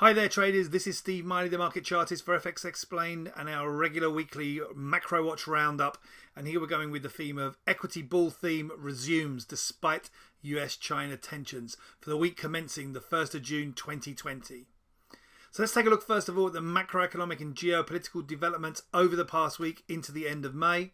Hi there traders, this is Steve Miley, the market chartist for FX Explained and our regular weekly MacroWatch roundup. And here we're going with the theme of equity bull theme resumes despite US-China tensions for the week commencing the 1st of June 2020. So let's take a look first of all at the macroeconomic and geopolitical developments over the past week into the end of May.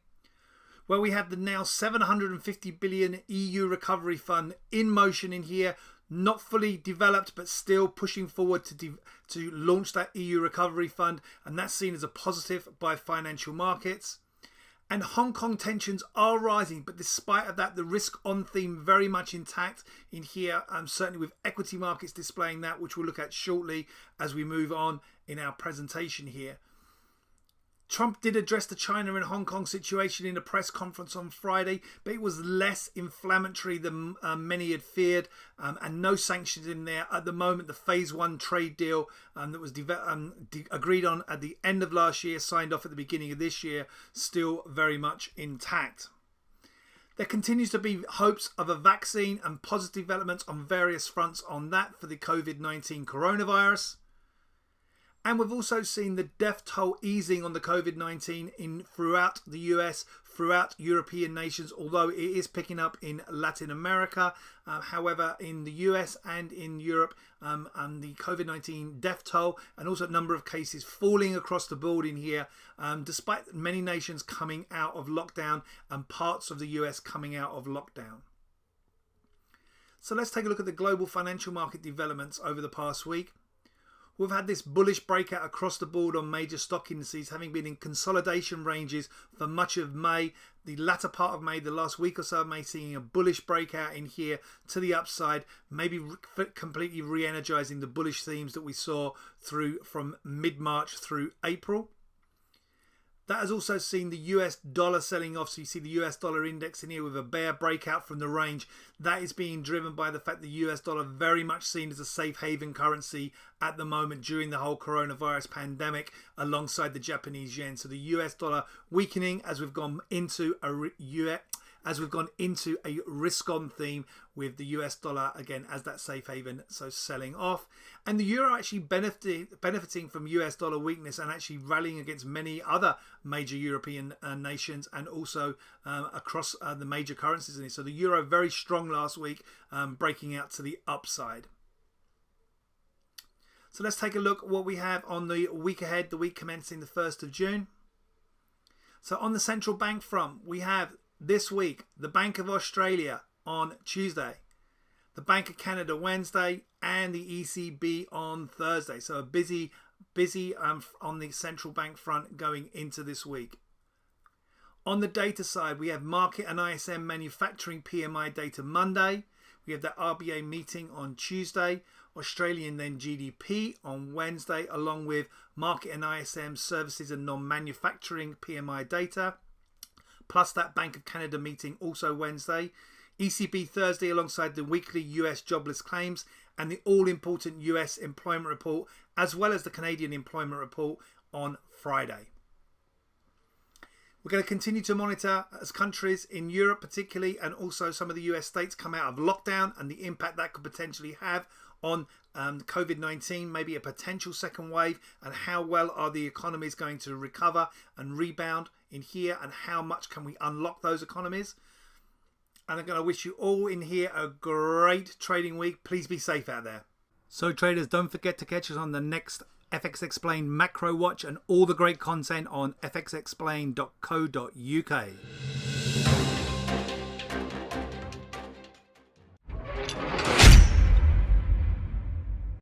Where we have the now 750 billion EU recovery fund in motion in here, not fully developed but still pushing forward to launch that EU recovery fund, and that's seen as a positive by financial markets. And Hong Kong tensions are rising, but despite of that, the risk on theme very much intact in here, certainly with equity markets displaying that, which we'll look at shortly as we move on in our presentation here. Trump did address the China and Hong Kong situation in a press conference on Friday, but it was less inflammatory than many had feared, and no sanctions in there. At the moment, the phase one trade deal that was agreed on at the end of last year, signed off at the beginning of this year, still very much intact. There continues to be hopes of a vaccine and positive developments on various fronts on that for the COVID-19 coronavirus. And we've also seen the death toll easing on the COVID-19 throughout the US, throughout European nations, although it is picking up in Latin America. However, in the US and in Europe, and the COVID-19 death toll and also a number of cases falling across the board in here, despite many nations coming out of lockdown and parts of the US coming out of lockdown. So let's take a look at the global financial market developments over the past week. We've had this bullish breakout across the board on major stock indices, having been in consolidation ranges for much of May. The latter part of May, the last week or so of May, seeing a bullish breakout in here to the upside, maybe completely re-energizing the bullish themes that we saw through from mid-March through April. That has also seen the US dollar selling off. So you see the US dollar index in here with a bear breakout from the range. That is being driven by the fact the US dollar very much seen as a safe haven currency at the moment during the whole coronavirus pandemic alongside the Japanese yen. So the US dollar weakening as we've gone into a risk-on theme with the US dollar again as that safe haven, so selling off. And the euro actually benefiting from US dollar weakness and actually rallying against many other major European nations and also across the major currencies in it. So the euro very strong last week, breaking out to the upside. So let's take a look at what we have on the week ahead, the week commencing the 1st of June. So on the central bank front, we have this week the Bank of Australia on Tuesday, the Bank of Canada Wednesday, and the ECB on Thursday. So a busy on the central bank front going into this week. On the data side, we have market and ISM manufacturing PMI data Monday. We have the RBA meeting on Tuesday, Australian then GDP on Wednesday, along with market and ISM services and non-manufacturing PMI data. Plus that Bank of Canada meeting also Wednesday. ECB Thursday alongside the weekly US jobless claims and the all-important US employment report, as well as the Canadian employment report on Friday. We're going to continue to monitor as countries in Europe particularly, and also some of the US states come out of lockdown and the impact that could potentially have on COVID-19, maybe a potential second wave, and how well are the economies going to recover and rebound in here, and how much can we unlock those economies. And I'm going to wish you all in here a great trading week. Please be safe out there. So traders, don't forget to catch us on the next FX Explained Macro Watch and all the great content on fxexplained.co.uk.